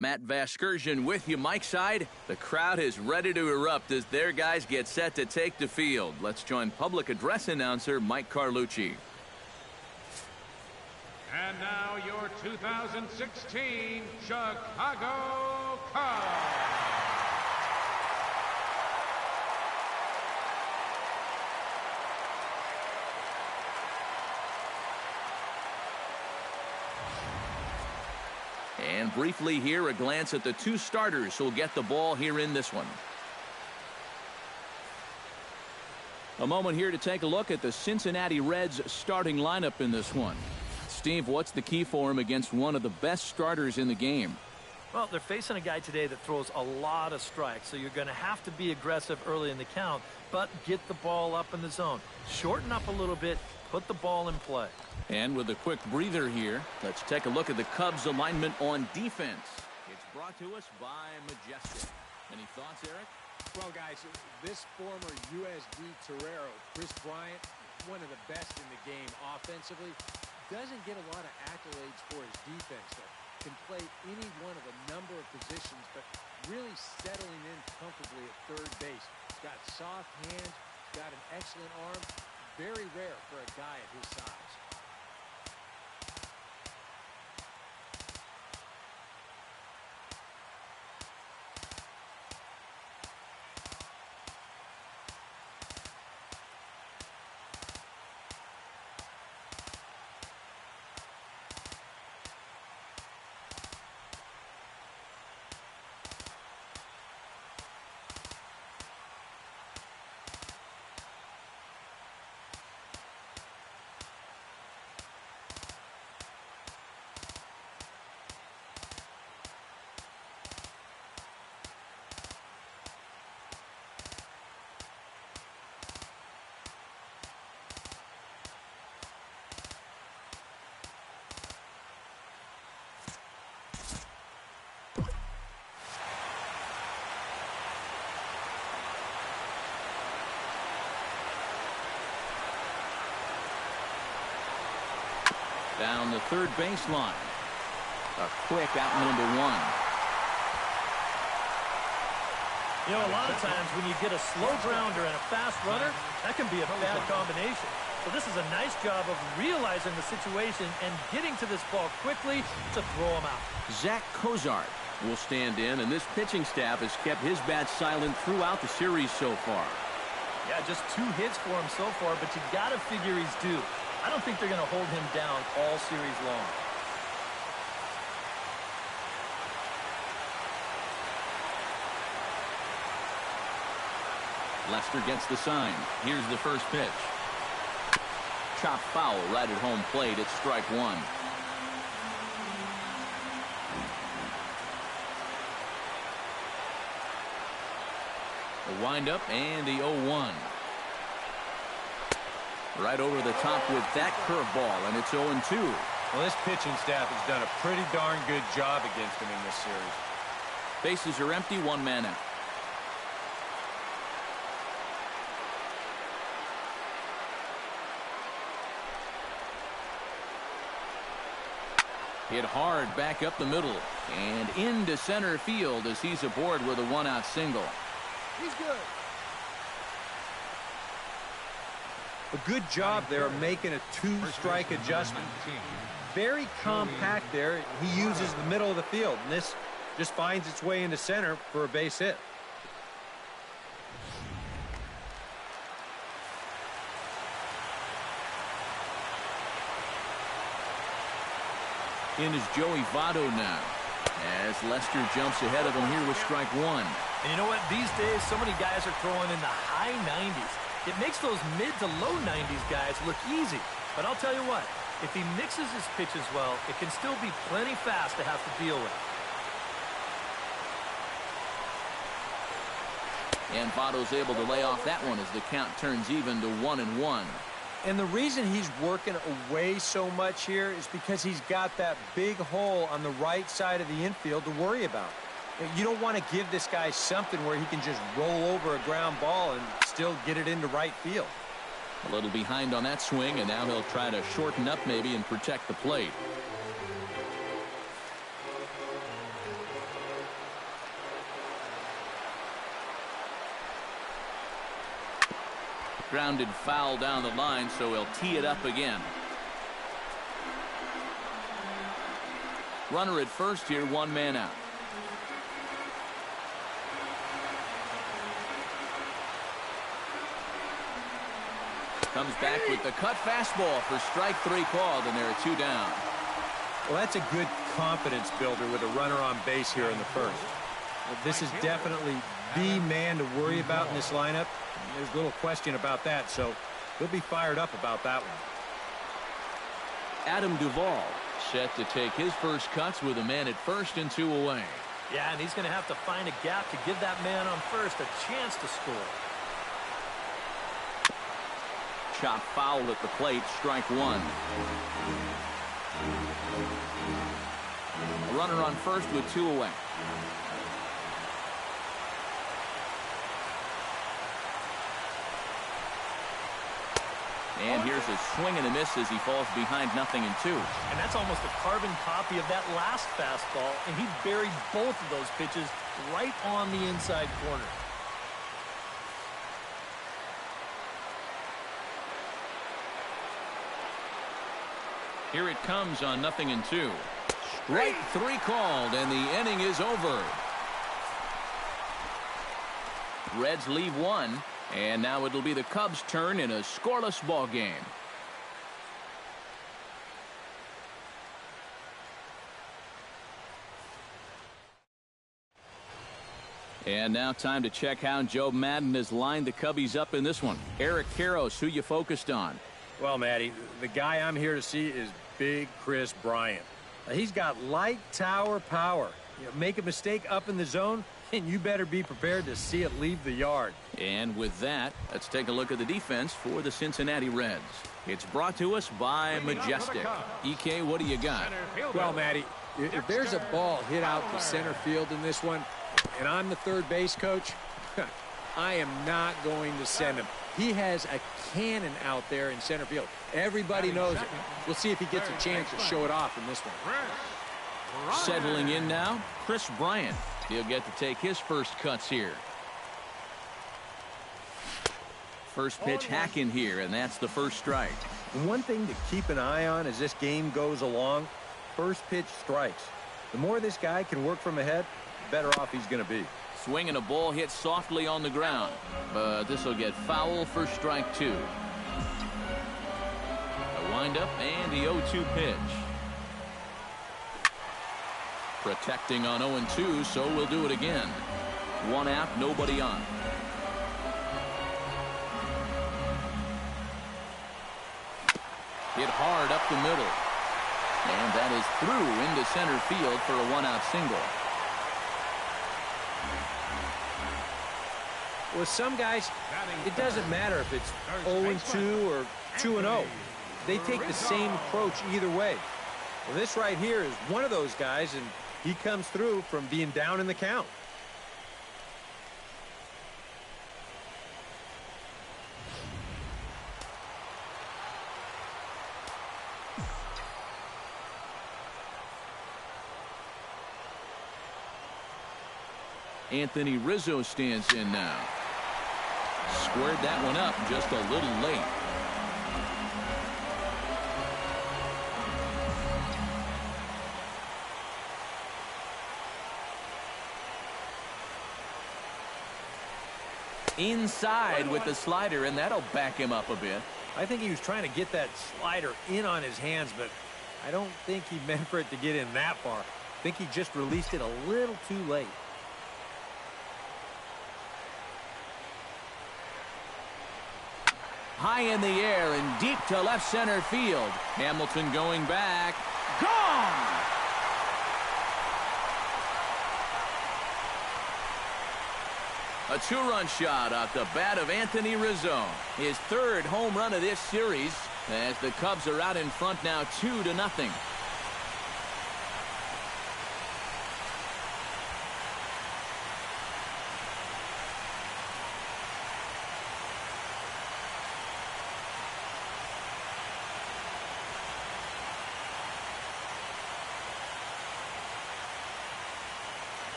Matt Vasgersian with you, Mike Side. The crowd is ready to erupt as their guys get set to take the field. Let's join public address announcer Mike Carlucci. And now your 2016 Chicago Cubs. And briefly here, a glance at the two starters who'll get the ball here in this one. A moment here to take a look at the Cincinnati Reds starting lineup in this one. Steve, what's the key for him against one of the best starters in the game? Well, they're facing a guy today that throws a lot of strikes, so you're going to have to be aggressive early in the count, but get the ball up in the zone. Shorten up a little bit, put the ball in play. And with a quick breather here, let's take a look at the Cubs alignment on defense. It's brought to us by Majestic. Any thoughts, Eric? Well, guys, this former USD Torero, Chris Bryant, one of the best in the game offensively, doesn't get a lot of accolades for his defense, though. Can play any one of a number of positions, but really settling in comfortably at third base. He's got soft hands, got an excellent arm. Very rare for a guy at his size. Down the third baseline. A quick out number one. You know, a lot of times when you get a slow grounder and a fast runner, that can be a bad combination. So this is a nice job of realizing the situation and getting to this ball quickly to throw him out. Zach Cozart will stand in, and this pitching staff has kept his bat silent throughout the series so far. Yeah, just 2 hits for him so far, but you got to figure he's due. I don't think they're going to hold him down all series long. Lester gets the sign. Here's the first pitch. Chopped foul right at home plate. It's strike one. The windup and the 0-1. Right over the top with that curveball, and it's 0-2. Well, this pitching staff has done a pretty darn good job against him in this series. Bases are empty, 1 man out. Hit hard back up the middle and into center field as he's aboard with a 1-out single. He's good. A good job there of making a 2-strike adjustment. Very compact there. He uses the middle of the field, and this just finds its way into center for a base hit. In is Joey Votto now, as Lester jumps ahead of him here with strike one. And you know what? These days, so many guys are throwing in the high 90s. It makes those mid to low 90s guys look easy. But I'll tell you what, if he mixes his pitches well, it can still be plenty fast to have to deal with. And Votto's able to lay off that one as the count turns even to 1-1. And the reason he's working away so much here is because he's got that big hole on the right side of the infield to worry about. You don't want to give this guy something where he can just roll over a ground ball and still get it into right field. A little behind on that swing, and now he'll try to shorten up maybe and protect the plate. Grounded foul down the line, so he'll tee it up again. Runner at first here, 1 man out. Comes back with the cut fastball for strike 3 called, and there are 2 down. Well, that's a good confidence builder with a runner on base here in the first. Well, this is definitely the man to worry about in this lineup. There's little question about that, so he'll be fired up about that one. Adam Duvall set to take his first cuts with a man at first and 2 away. Yeah, and he's going to have to find a gap to give that man on first a chance to score. Chop foul at the plate, strike 1. A runner on first with 2 away. And here's a swing and a miss as he falls behind 0-2. And that's almost a carbon copy of that last fastball, and he buried both of those pitches right on the inside corner. Here it comes on 0-2. Strike 3 called, and the inning is over. Reds leave 1. And now it'll be the Cubs' turn in a scoreless ball game. And now time to check how Joe Madden has lined the Cubbies up in this one. Eric Karros, who you focused on? Well, Matty, the guy I'm here to see is Big Chris Bryant. He's got light tower power. Make a mistake up in the zone, and you better be prepared to see it leave the yard. And with that, let's take a look at the defense for the Cincinnati Reds. It's brought to us by Majestic. EK, what do you got? Well, Matty, if there's a ball hit out to center field in this one, and I'm the third base coach, I am not going to send him. He has a cannon out there in center field. Everybody knows it. We'll see if he gets a chance to show it off in this one. Settling in now, Chris Bryant. He'll get to take his first cuts here. First pitch hacking here, and that's the first strike. And one thing to keep an eye on as this game goes along, first pitch strikes. The more this guy can work from ahead, the better off he's going to be. Swinging a ball hit softly on the ground, but this will get foul for strike 2. A windup and the 0-2 pitch. Protecting on 0-2, so we'll do it again. 1 out, nobody on. Hit hard up the middle. And that is through into center field for a 1-out single. With some guys, it doesn't matter if it's 0-2 or 2-0. They take the same approach either way. Well, this right here is one of those guys, and he comes through from being down in the count. Anthony Rizzo stands in now. Squared that one up just a little late. Inside with the slider, and that'll back him up a bit. I think he was trying to get that slider in on his hands, but I don't think he meant for it to get in that far. I think he just released it a little too late. High in the air and deep to left center field. Hamilton going back. Gone! A 2-run shot off the bat of Anthony Rizzo. His 3rd home run of this series as the Cubs are out in front now 2-0.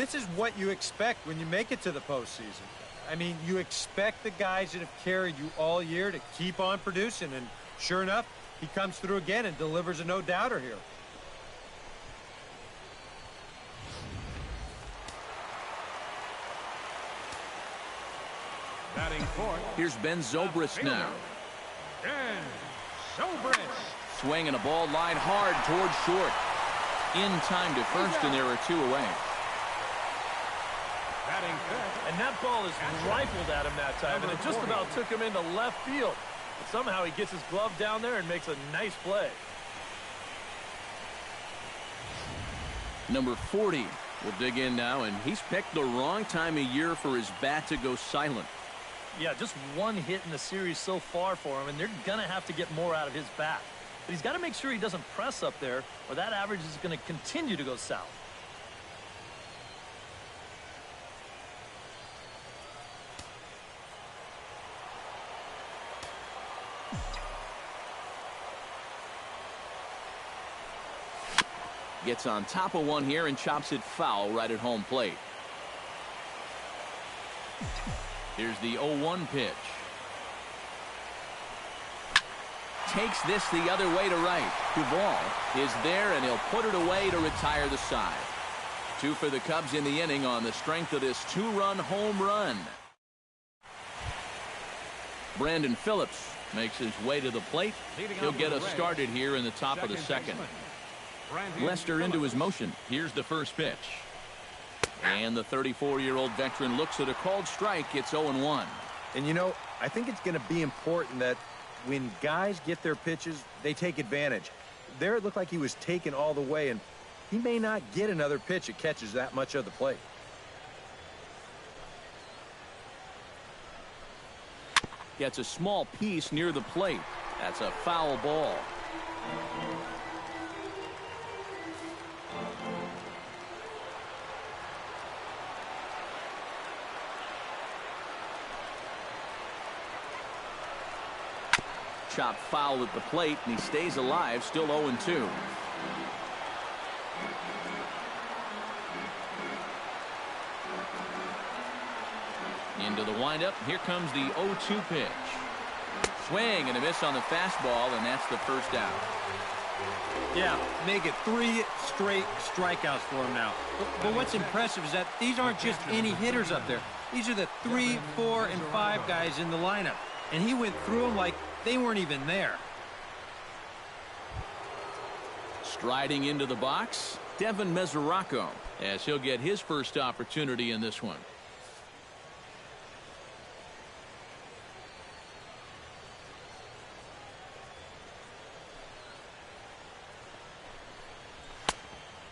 this is what you expect when you make it to the postseason. I mean, you expect the guys that have carried you all year to keep on producing, and sure enough, he comes through again and delivers a no-doubter here. Batting fourth. Here's Ben Zobrist now. Ben Zobrist. Swinging a ball line hard towards short. In time to first, and there are 2 away. Batting fifth. And that ball is rifled at him that time, and it just about took him into left field. But somehow he gets his glove down there and makes a nice play. Number 40 will dig in now, and he's picked the wrong time of year for his bat to go silent. Yeah, just 1 hit in the series so far for him, and they're going to have to get more out of his bat. But he's got to make sure he doesn't press up there, or that average is going to continue to go south. Gets on top of one here and chops it foul right at home plate. Here's the 0-1 pitch. Takes this the other way to right. Duvall is there, and he'll put it away to retire the side. 2 for the Cubs in the inning on the strength of this 2-run home run. Brandon Phillips makes his way to the plate. He'll get us started here in the top of the second. Lester into his motion. Here's the first pitch. And the 34-year-old veteran looks at a called strike. It's 0-1. And, you know, I think it's going to be important that when guys get their pitches, they take advantage. There it looked like he was taken all the way, and he may not get another pitch that catches that much of the plate. Gets a small piece near the plate. That's a foul ball. Chop foul at the plate, and he stays alive, still 0-2. Into the windup. Here comes the 0-2 pitch. Swing and a miss on the fastball, and that's the first out. Yeah, make it 3 straight strikeouts for him now. But what's impressive is that these aren't just any hitters up there. These are the 3, 4, and 5 guys in the lineup. And he went through them like they weren't even there. Striding into the box, Devin Mesoraco, as he'll get his first opportunity in this one.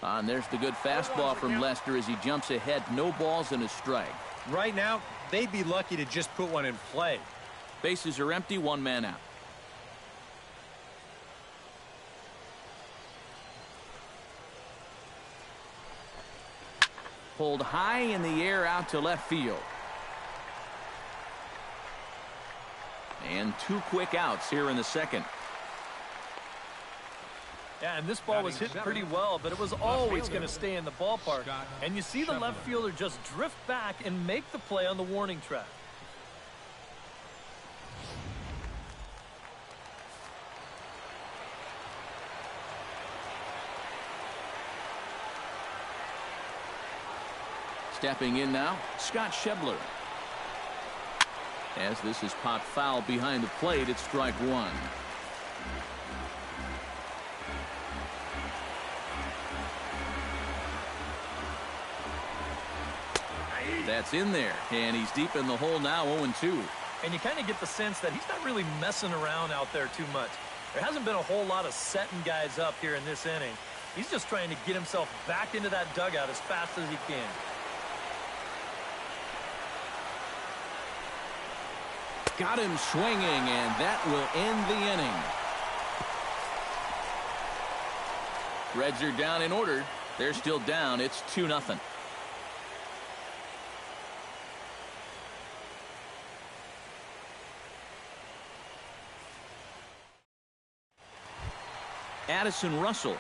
And there's the good fastball from Lester as he jumps ahead. No balls and a strike. Right now, they'd be lucky to just put one in play. Bases are empty, 1 man out. Pulled high in the air out to left field. And 2 quick outs here in the second. Yeah, and this ball was hit pretty well, but it was always going to stay in the ballpark. And you see the left fielder just drift back and make the play on the warning track. Stepping in now, Scott Schebler. As this is popped foul behind the plate, it's strike 1. That's in there, and he's deep in the hole now, 0-2. And you kind of get the sense that he's not really messing around out there too much. There hasn't been a whole lot of setting guys up here in this inning. He's just trying to get himself back into that dugout as fast as he can. Got him swinging, and that will end the inning. Reds are down in order. They're still down. It's 2-0. Addison Russell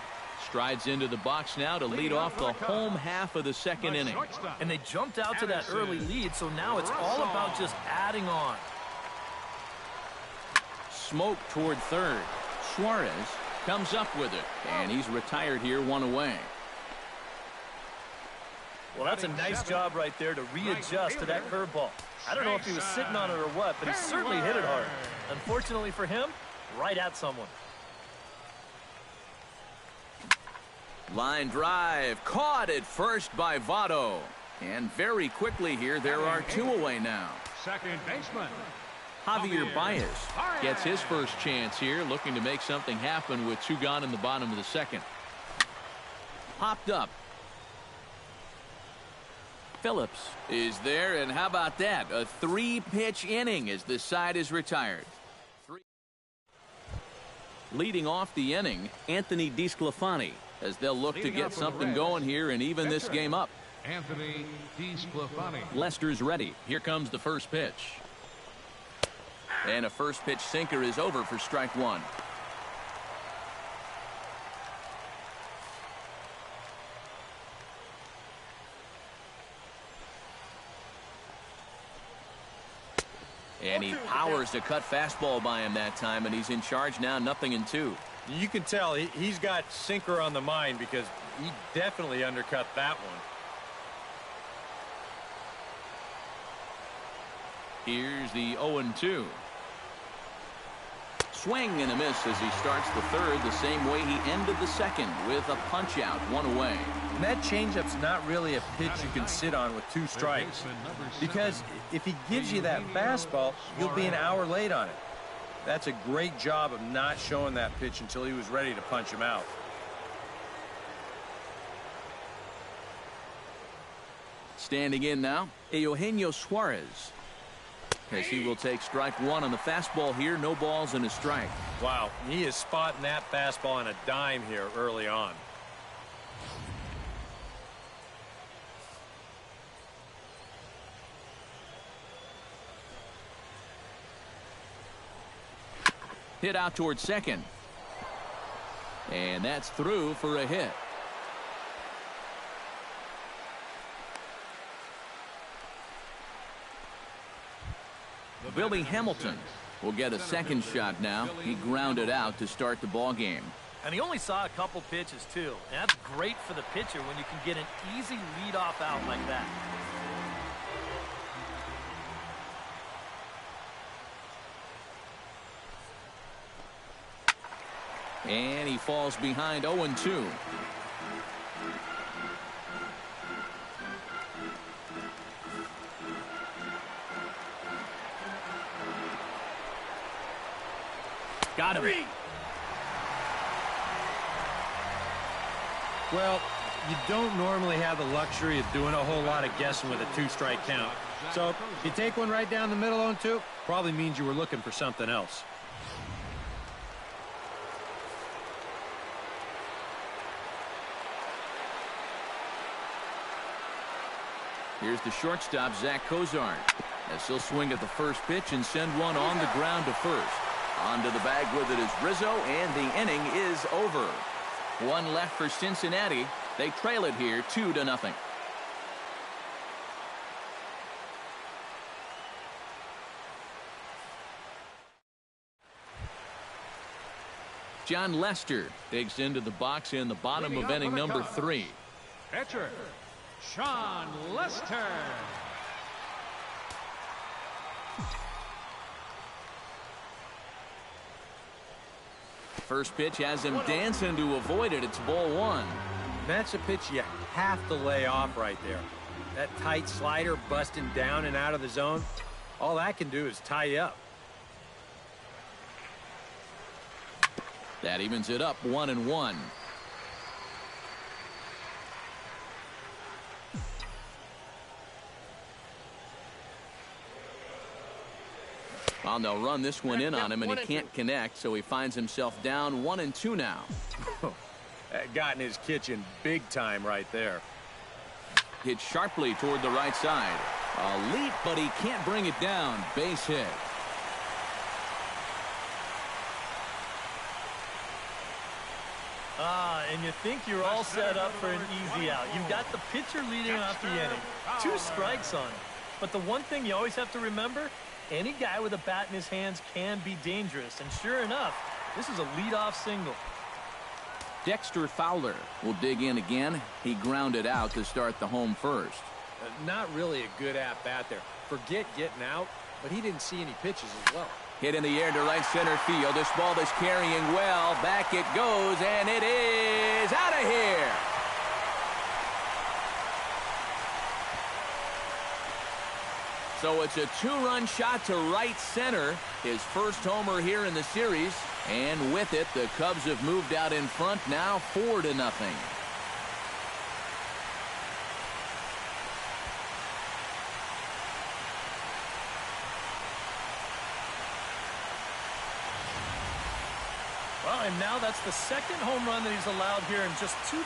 strides into the box now to lead off the home half of the second inning. And they jumped out to that early lead, so now it's all about just adding on. Smoke toward third. Suarez comes up with it, and he's retired here, one away. Well, that's a nice job right there to readjust to that curveball. I don't know if he was sitting on it or what, but he certainly hit it hard. Unfortunately for him, right at someone. Line drive, caught at first by Votto. And very quickly here, there are two away now. Second baseman, Javier Baez gets his first chance here, looking to make something happen with two gone in the bottom of the second. Popped up. Phillips is there, and how about that? A three-pitch inning as the side is retired. Leading off the inning, Anthony DiSclafani, as they'll look to get something going here and even this game up. Anthony DiSclafani. Lester's ready. Here comes the first pitch. And a first pitch sinker is over for strike one. And he powers the cut fastball by him that time, and he's in charge now, 0-2. You can tell he's got sinker on the mind because he definitely undercut that one. Here's the 0-2. Swing and a miss as he starts the third the same way he ended the second with a punch out, one away. And that changeup's not really a pitch you can sit on with two strikes, because if he gives you that fastball, you'll be an hour late on it. That's a great job of not showing that pitch until he was ready to punch him out. Standing in now, Eugenio Suarez, as he will take strike one on the fastball here. No balls and a strike. Wow, he is spotting that fastball on a dime here early on. Hit out towards second. And that's through for a hit. Billy Hamilton will get a second shot now. He grounded out to start the ball game. And he only saw a couple pitches, too. And that's great for the pitcher when you can get an easy leadoff out like that. And he falls behind 0-2. Got him. Well, you don't normally have the luxury of doing a whole lot of guessing with a two-strike count. So if you take one right down the middle 0-2, probably means you were looking for something else. Here's the shortstop, Zach Cozart, as he'll swing at the first pitch and send one on the ground to first. Onto the bag with it is Rizzo, and the inning is over. One left for Cincinnati. They trail it here 2-0. John Lester digs into the box in the bottom of inning number 3. Pitcher, Sean Lester. First pitch has him dancing to avoid it. It's ball one. That's a pitch you have to lay off right there. That tight slider busting down and out of the zone, all that can do is tie you up. That evens it up 1-1. Well, they'll run this one in on him, and he can't connect, so he finds himself down 1-2 now. That got in his kitchen big time right there. Hit sharply toward the right side. A leap, but he can't bring it down. Base hit. And you think you're all set up for an easy out. You've got the pitcher leading off the inning. 2 strikes on him. But the one thing you always have to remember, any guy with a bat in his hands can be dangerous. And sure enough, this is a leadoff single. Dexter Fowler will dig in again. He grounded out to start the home first. Not really a good at-bat there. Forget getting out, but he didn't see any pitches as well. Hit in the air to right center field. This ball is carrying well. Back it goes, and it is out of here. So it's a 2-run shot to right center. His first homer here in the series. And with it, the Cubs have moved out in front now 4-0. Well, and now that's the second home run that he's allowed here in just 2+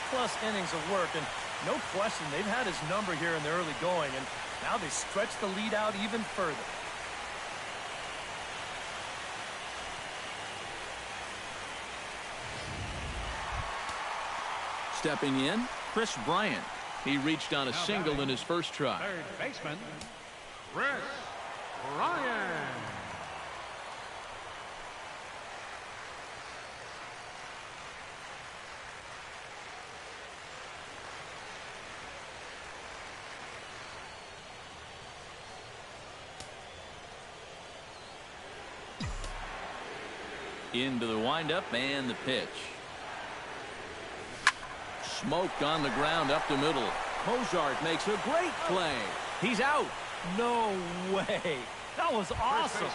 innings of work. And no question, they've had his number here in the early going. And now they stretch the lead out even further. Stepping in, Chris Bryant. He reached on a single in his first try. Third baseman, Chris Bryant. Into the windup and the pitch. Smoked on the ground up the middle. Mozart makes a great play. He's out. No way. That was awesome.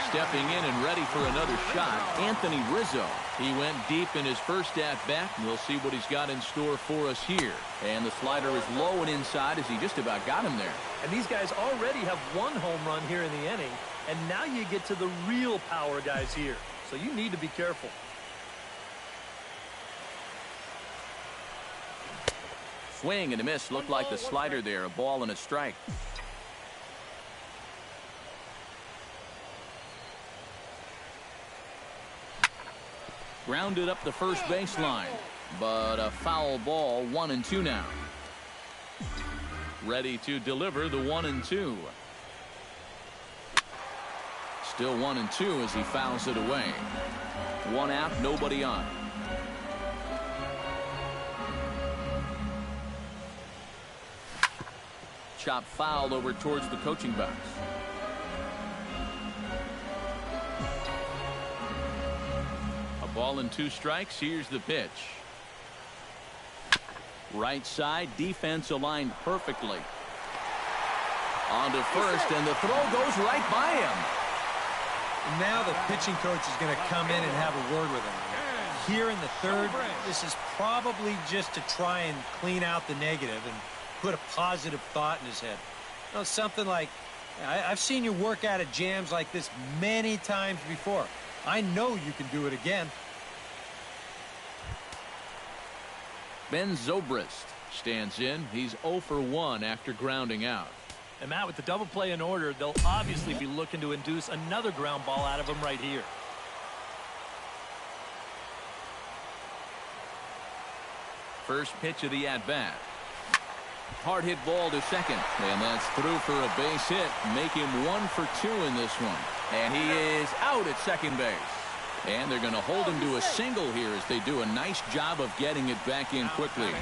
Stepping in and ready for another shot, Anthony Rizzo. He went deep in his first at-bat, and we'll see what he's got in store for us here. And the slider is low and inside as he just about got him there. And these guys already have 1 home run here in the inning, and now you get to the real power guys here. So you need to be careful. Swing and a miss. Looked like the slider there. A ball and a strike. Grounded up the first baseline, but a foul ball. 1-2 now. Ready to deliver the 1-2. Still 1-2 as he fouls it away. 1 out, nobody on. Chop fouled over towards the coaching box. A ball and 2 strikes. Here's the pitch. Right side, defense aligned perfectly. On to first, and the throw goes right by him. Now the pitching coach is going to come in and have a word with him. Here in the third, this is probably just to try and clean out the negative and put a positive thought in his head. You know, something like, I've seen you work out of jams like this many times before. I know you can do it again. Ben Zobrist stands in. He's 0 for 1 after grounding out. And Matt, with the double play in order, they'll obviously be looking to induce another ground ball out of him right here. First pitch of the at-bat. Hard hit ball to second, and that's through for a base hit. Make him 1 for 2 in this one. And he is out at second base. And they're going to hold him to a single here as they do a nice job of getting it back in quickly.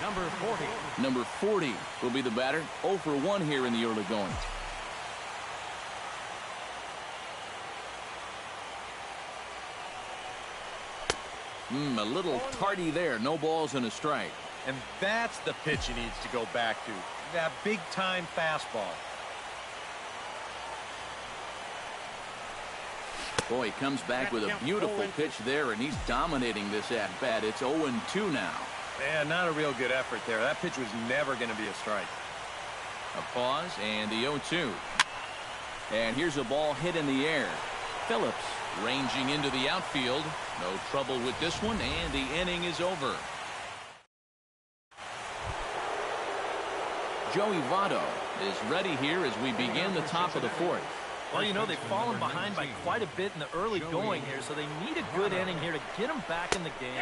Number 40. Number 40 will be the batter. 0 for 1 here in the early going. A little tardy there. No balls and a strike. And that's the pitch he needs to go back to. That big-time fastball. Boy, he comes back with a beautiful pitch there, and he's dominating this at-bat. It's 0-2 now. Yeah, not a real good effort there. That pitch was never going to be a strike. A pause, and the 0-2. And here's a ball hit in the air. Phillips ranging into the outfield. No trouble with this one, and the inning is over. Joey Votto is ready here as we begin the top of the 4th. Well, you know, they've fallen behind by quite a bit in the early going here, so they need a good inning here to get them back in the game.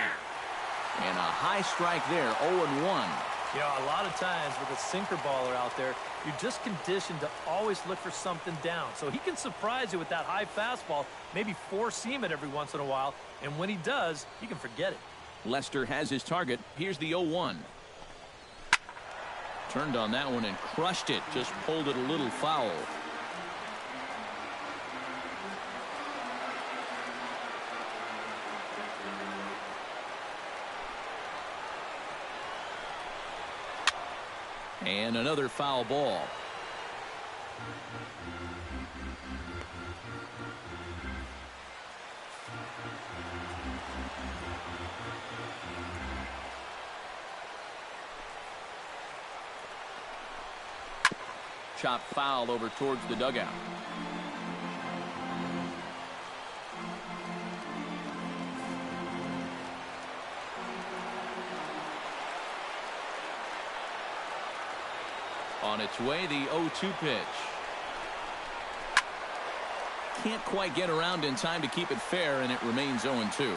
And a high strike there, 0-1. You know, a lot of times with a sinker baller out there, you're just conditioned to always look for something down. So he can surprise you with that high fastball, maybe four-seam it every once in a while, and when he does, you can forget it. Lester has his target. Here's the 0-1. Turned on that one and crushed it. Just pulled it a little foul. And another foul ball. Chop foul over towards the dugout. On its way, the 0-2 pitch. Can't quite get around in time to keep it fair, and it remains 0-2.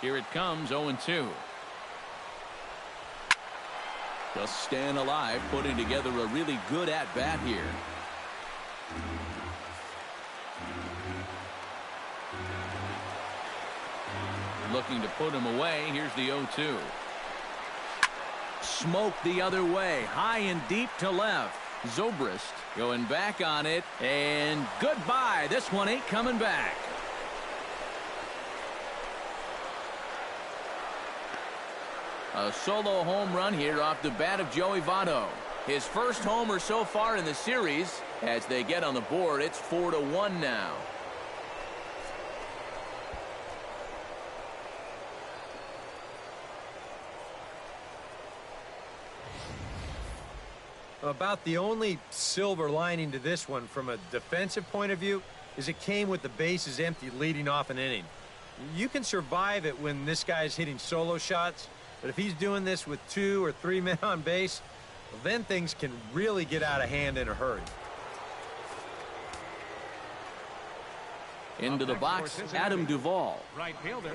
Here it comes, 0-2. Just staying alive, putting together a really good at-bat here. Looking to put him away. Here's the 0-2. Smoked the other way, high and deep to left. Zobrist going back on it, and goodbye. This one ain't coming back. A solo home run here off the bat of Joey Votto. His first homer so far in the series. As they get on the board, it's 4-1 now. About the only silver lining to this one from a defensive point of view is it came with the bases empty leading off an inning. You can survive it when this guy's hitting solo shots, but if he's doing this with 2 or 3 men on base, well, then things can really get out of hand in a hurry. Into the box, Adam Duvall. Right fielder,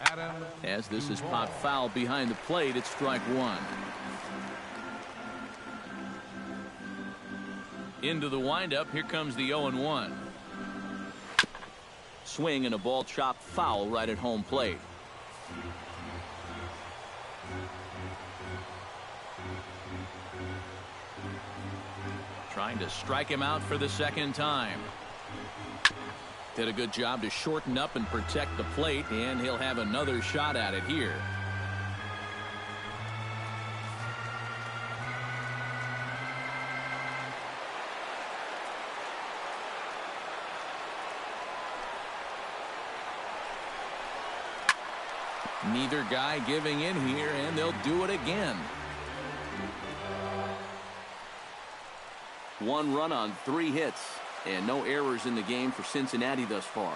Adam. As this is popped foul behind the plate, it's strike one. Into the windup, here comes the 0-1. Swing and a ball chopped foul right at home plate. Trying to strike him out for the second time. Did a good job to shorten up and protect the plate, and he'll have another shot at it here. Neither guy giving in here, and they'll do it again. 1 run on 3 hits, and no errors in the game for Cincinnati thus far.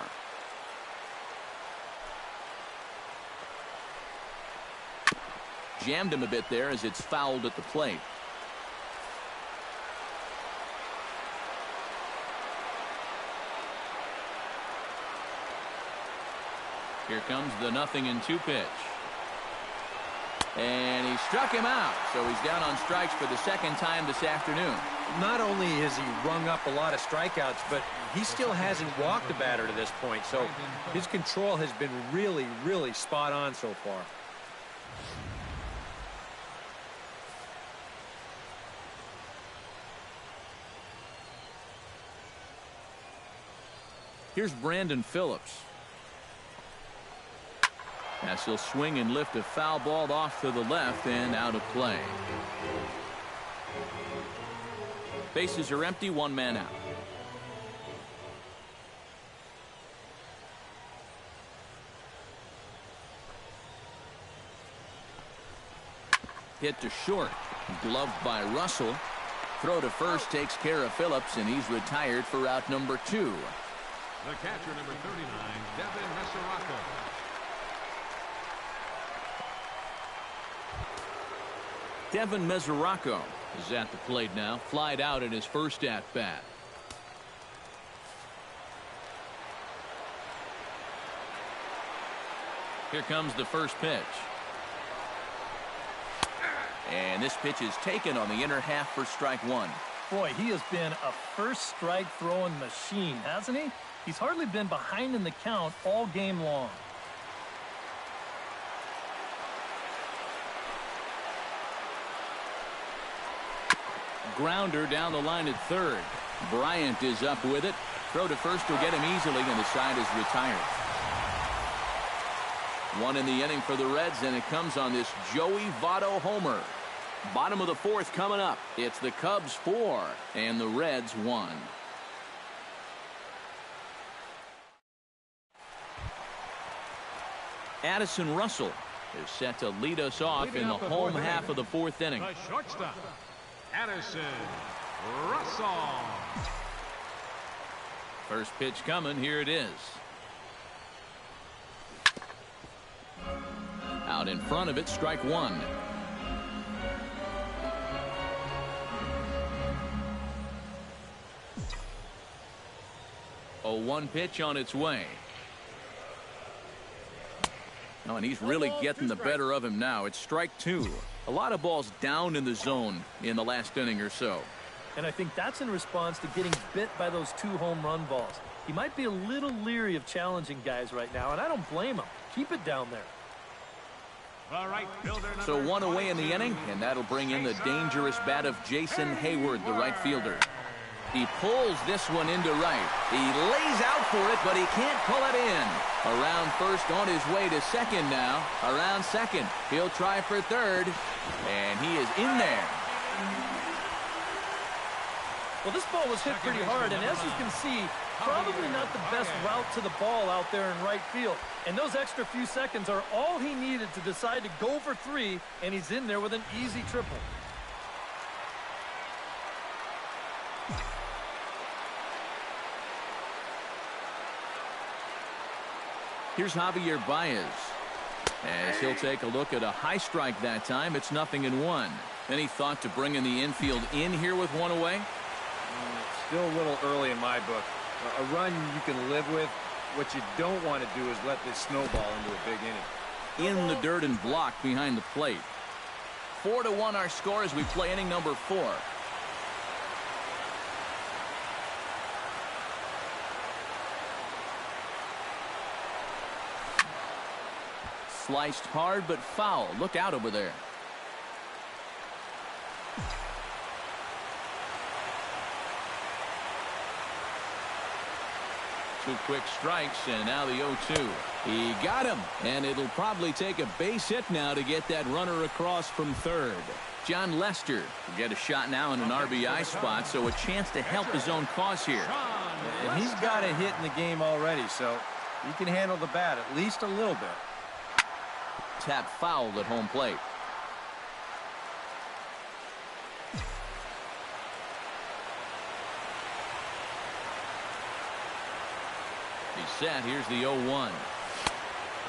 Jammed him a bit there as it's fouled at the plate. Here comes the 0-2 pitch. And he struck him out, so he's down on strikes for the second time this afternoon. Not only has he rung up a lot of strikeouts, but he still hasn't walked the batter to this point, so his control has been really, really spot on so far. Here's Brandon Phillips. As he'll swing and lift a foul ball off to the left and out of play. Bases are empty, 1 man out. Hit to short. Gloved by Russell. Throw to first takes care of Phillips, and he's retired for out number 2. The catcher, number 39, Devin Mesoraco. Devin Mesoraco is at the plate now, flied out in his first at-bat. Here comes the first pitch. And this pitch is taken on the inner half for strike one. Boy, he has been a first strike throwing machine, hasn't he? He's hardly been behind in the count all game long. Grounder down the line at third. Bryant is up with it. Throw to first will get him easily, and the side is retired. One in the inning for the Reds, and it comes on this Joey Votto homer. Bottom of the fourth coming up. It's the Cubs 4 and the Reds 1. Addison Russell is set to lead us off in the home half of the fourth inning. The shortstop, Addison Russell. First pitch coming. Here it is. Out in front of it, strike one. Oh, one pitch on its way. Oh, and he's really getting the better of him now. It's strike two. A lot of balls down in the zone in the last inning or so. And I think that's in response to getting bit by those 2 home run balls. He might be a little leery of challenging guys right now, and I don't blame him. Keep it down there. All right, so one away in the inning, and that'll bring in the dangerous bat of Jason Hayward, the right fielder. He pulls this one into right. He lays out for it, but he can't pull it in. Around first, on his way to second now. Around second. He'll try for third, and he is in there. Well, this ball was hit pretty hard, and as you can see, probably not the best route to the ball out there in right field. And those extra few seconds are all he needed to decide to go for 3, and he's in there with an easy triple. Here's Javier Baez. As he'll take a look at a high strike that time, it's 0-1. Any thought to bringing the infield in here with one away? Still a little early in my book. A run you can live with. What you don't want to do is let this snowball into a big inning. In the dirt and blocked behind the plate. 4-1 our score as we play inning number 4. Sliced hard but foul. Look out over there. Two quick strikes, and now the 0-2. He got him, and it'll probably take a base hit now to get that runner across from third. John Lester will get a shot now in an RBI spot, so a chance to help his own cause here. And he's got a hit in the game already, so he can handle the bat at least a little bit. Tap fouled at home plate. He's set. Here's the 0-1.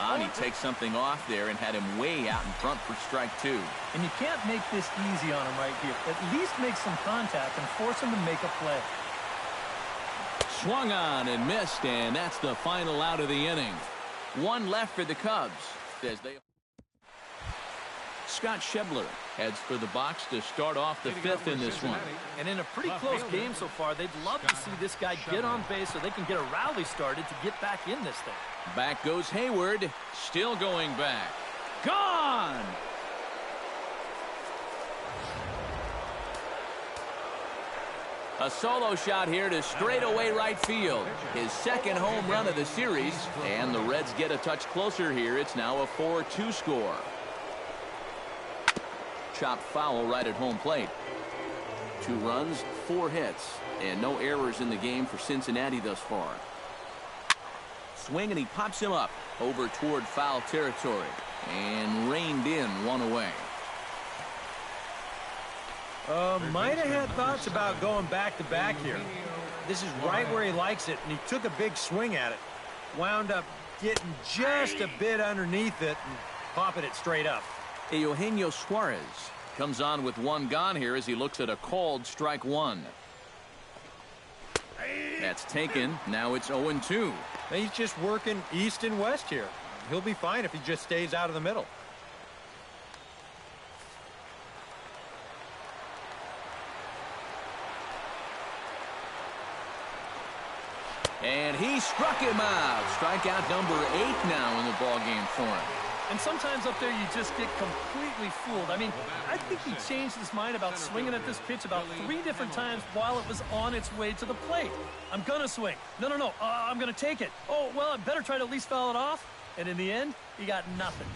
And he takes something off there and had him way out in front for strike 2. And you can't make this easy on him right here. At least make some contact and force him to make a play. Swung on and missed, and that's the final out of the inning. One left for the Cubs as they... Scott Schebler heads for the box to start off the 5th in this one. And in a pretty close game so far, they'd love to see this guy get on base so they can get a rally started to get back in this thing. Back goes Hayward, still going back. Gone! A solo shot here to straightaway right field. His second home run of the series, and the Reds get a touch closer here. It's now a 4-2 score. Chopped foul right at home plate. 2 runs, 4 hits, and no errors in the game for Cincinnati thus far. Swing, and he pops him up over toward foul territory and reined in one away. Might have had thoughts about going back-to-back here. This is right where he likes it, and he took a big swing at it. Wound up getting just a bit underneath it and popping it straight up. Eugenio Suarez Comes on with one gone here as he looks at a called strike one. That's taken. Now it's 0-2. He's just working east and west here. He'll be fine if he just stays out of the middle. And he struck him out. Strikeout number 8 now in the ballgame for him. And sometimes up there you just get completely fooled. I mean, I think he changed his mind about swinging at this pitch about 3 different times while it was on its way to the plate. I'm going to swing. No. I'm going to take it. Oh, well, I better try to at least foul it off. And in the end, he got nothing.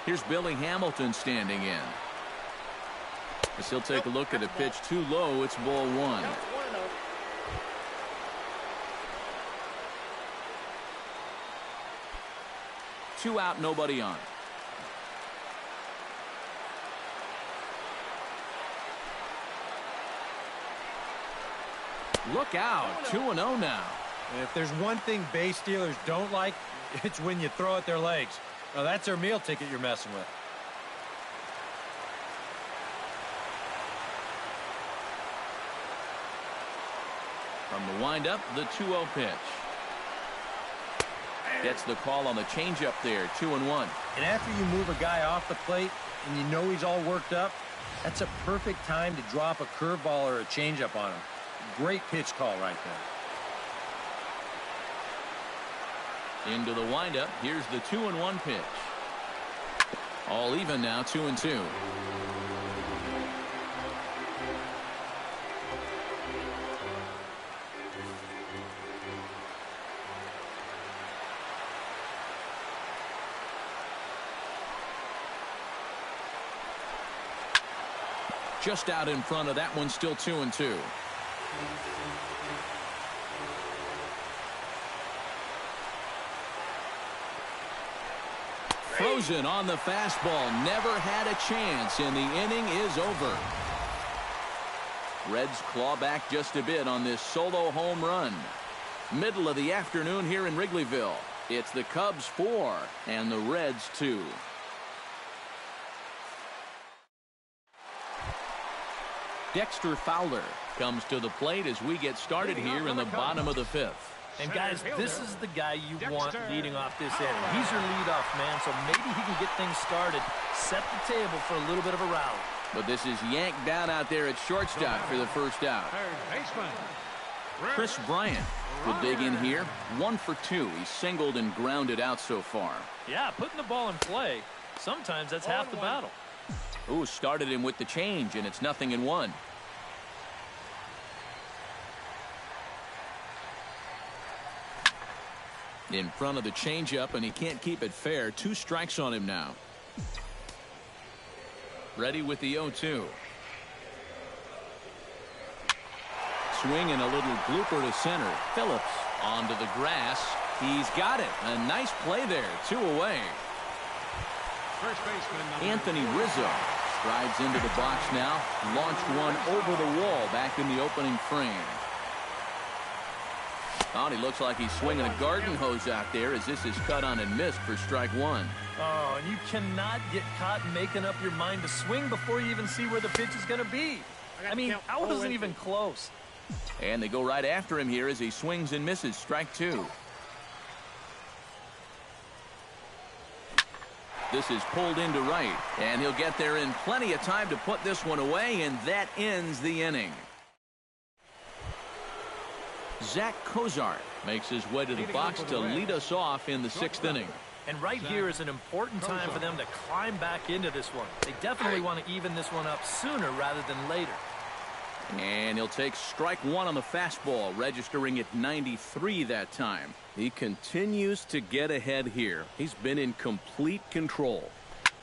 Here's Billy Hamilton standing in. As he'll take a look at a pitch too low, it's ball 1. Two out, nobody on. Look out, 2-0 now. And if there's one thing base stealers don't like, it's when you throw at their legs. Now that's their meal ticket you're messing with. From the windup, the 2-0 pitch. Gets the call on the changeup there, 2-1. And after you move a guy off the plate and you know he's all worked up, that's a perfect time to drop a curveball or a changeup on him. Great pitch call right there. Into the windup, here's the 2-1 pitch. All even now, 2-2. Just out in front of that one, still 2-2. Frozen on the fastball. Never had a chance, and the inning is over. Reds claw back just a bit on this solo home run. Middle of the afternoon here in Wrigleyville. It's the Cubs 4 and the Reds 2. Dexter Fowler comes to the plate as we get started here in the bottom of the 5th. And guys, this is the guy you want leading off this inning. He's your leadoff man, so maybe he can get things started, set the table for a little bit of a rally. But this is yanked down out there at shortstop for the first out. Chris Bryant will dig in here. 1 for 2. He's singled and grounded out so far. Yeah, putting the ball in play, sometimes that's half the battle. Ooh, started him with the change, and it's 0-1. In front of the changeup, and he can't keep it fair. 2 strikes on him now. Ready with the 0-2. Swing and a little blooper to center. Phillips onto the grass. He's got it. A nice play there. 2 away. First baseman Anthony Rizzo strides into the box now. Launched one over the wall back in the opening frame. Oh, he looks like he's swinging a garden hose out there as this is cut on and missed for strike 1. Oh, and you cannot get caught making up your mind to swing before you even see where the pitch is going to be. I mean, I wasn't even close. And they go right after him here as he swings and misses. Strike 2. This is pulled into right, and he'll get there in plenty of time to put this one away, and that ends the inning. Zach Cozart makes his way to the box to lead us off in the 6th inning. And right here is an important time for them to climb back into this one. They definitely want to even this one up sooner rather than later. And he'll take strike 1 on the fastball, registering at 93 that time. He continues to get ahead here. He's been in complete control.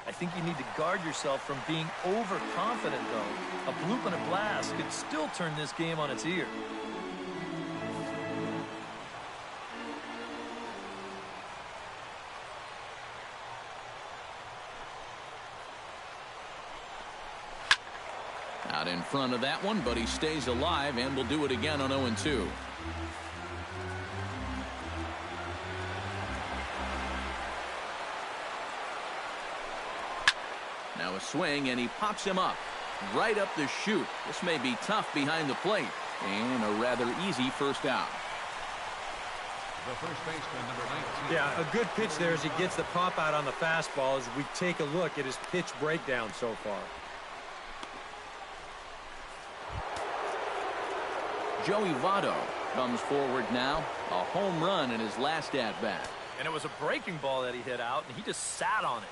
I think you need to guard yourself from being overconfident, though. A bloop and a blast could still turn this game on its ear. Out in front of that one, but he stays alive and will do it again on 0-2. Now a swing, and he pops him up. Right up the chute. This may be tough behind the plate. And a rather easy first out. The first baseman, number 19. Yeah, a good pitch there as he gets the pop out on the fastball as we take a look at his pitch breakdown so far. Joey Votto comes forward now. A home run in his last at-bat. And it was a breaking ball that he hit out, and he just sat on it.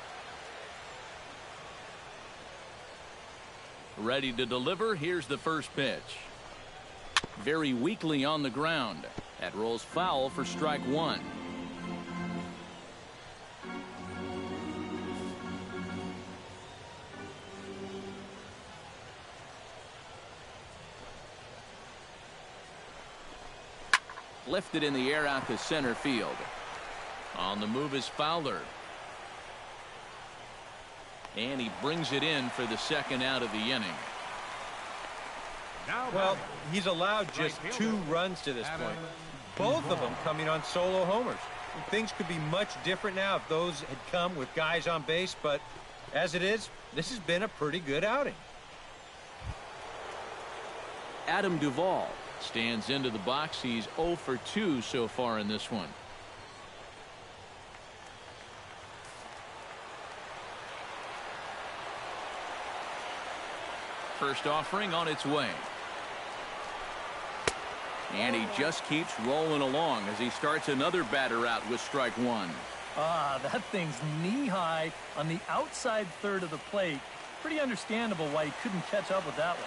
Ready to deliver. Here's the first pitch. Very weakly on the ground. That rolls foul for strike one. Lifted in the air out to center field. On the move is Fowler. And he brings it in for the second out of the inning. Well, he's allowed just 2 runs to this point. Both of them coming on solo homers. Things could be much different now if those had come with guys on base, but as it is, this has been a pretty good outing. Adam Duvall stands into the box. He's 0 for 2 so far in this one. First offering on its way. And he just keeps rolling along as he starts another batter out with strike one. That thing's knee-high on the outside third of the plate. Pretty understandable why he couldn't catch up with that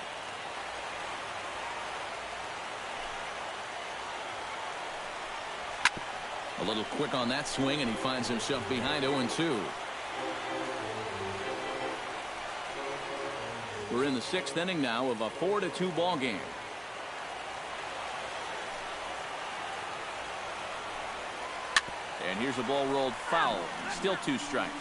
one. A little quick on that swing, and he finds himself behind 0-2. We're in the 6th inning now of a 4-2 ball game. And here's a ball rolled foul. Still 2 strikes.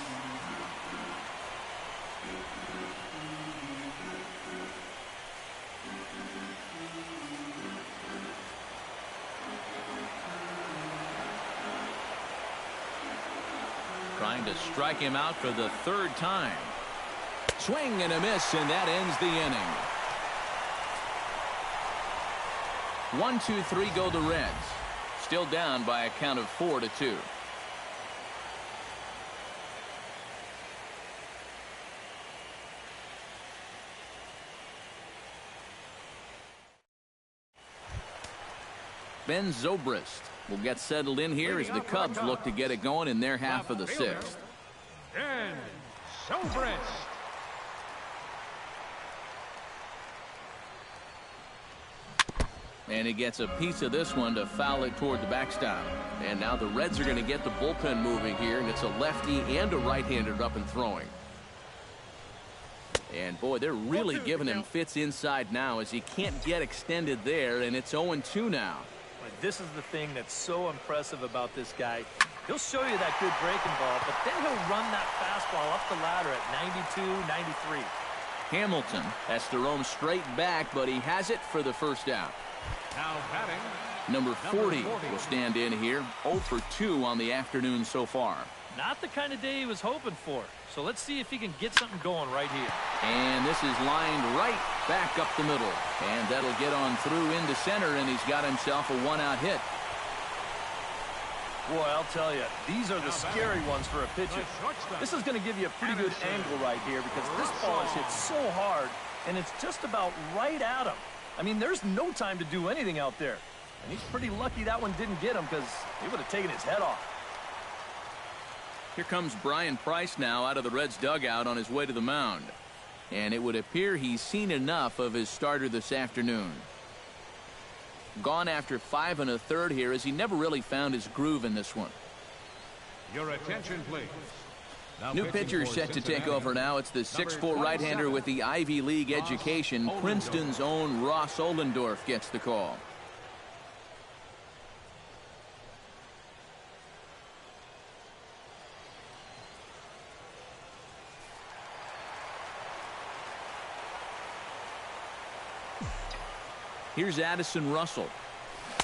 Trying to strike him out for the 3rd time. Swing and a miss, and that ends the inning. 1-2-3 go the Reds. Still down by a count of 4-2. Ben Zobrist will get settled in here as the Cubs look to get it going in their half of the 6th. And Zobrist. And he gets a piece of this one to foul it toward the backstop. And now the Reds are going to get the bullpen moving here, and it's a lefty and a right-hander up and throwing. And boy, they're really giving him fits inside now as he can't get extended there, and it's 0-2 now. This is the thing that's so impressive about this guy. He'll show you that good breaking ball, but then he'll run that fastball up the ladder at 92, 93. Hamilton has to roam straight back, but he has it for the first out. Now batting. Number 40 will stand in here. 0 for 2 on the afternoon so far. Not the kind of day he was hoping for. So let's see if he can get something going right here. And this is lined right back up the middle. And that'll get on through into center, and he's got himself a 1-out hit. Boy, I'll tell you, these are the scary ones for a pitcher. This is going to give you a pretty good angle right here because this ball is hit so hard, and it's just about right at him. I mean, there's no time to do anything out there. And he's pretty lucky that one didn't get him because he would have taken his head off. Here comes Brian Price now out of the Reds dugout on his way to the mound. And it would appear he's seen enough of his starter this afternoon. Gone after 5 1/3 here as he never really found his groove in this one. Your attention, please. New pitcher set to take over now. It's the 6'4" right-hander with the Ivy League education. Princeton's own Ross Ohlendorf gets the call. Here's Addison Russell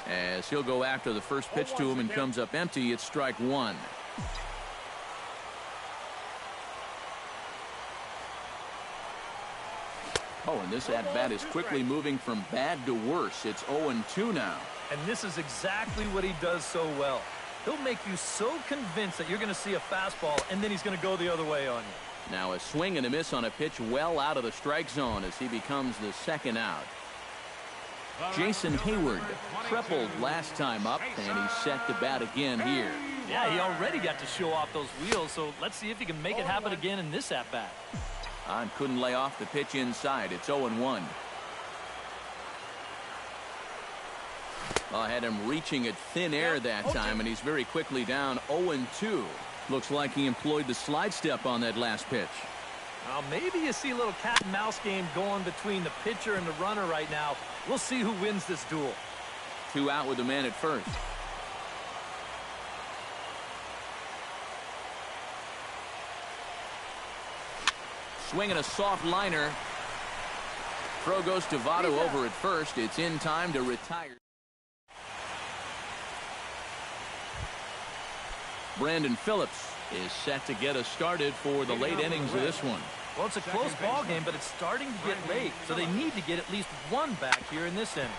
as he'll go after the first pitch to him and comes up empty. It's strike one. Oh, and this at-bat is quickly moving from bad to worse. It's 0-2 now. And this is exactly what he does so well. He'll make you so convinced that you're going to see a fastball, and then he's going to go the other way on you. Now a swing and a miss on a pitch well out of the strike zone as he becomes the second out. Jason Hayward tripled last time up, and he's set to bat again here. Yeah, he already got to show off those wheels, so let's see if he can make it happen again in this at-bat. Couldn't lay off the pitch inside. It's 0-1. Had him reaching at thin air that time, and he's very quickly down 0-2. Looks like he employed the slide step on that last pitch. Maybe you see a little cat and mouse game going between the pitcher and the runner right now. We'll see who wins this duel. 2 out with the man at first. Swinging a soft liner. Throw goes to Votto over at first. It's in time to retire. Brandon Phillips is set to get us started for the late innings of this one. Well, it's a close ball game, but it's starting to get late, so they need to get at least one back here in this inning.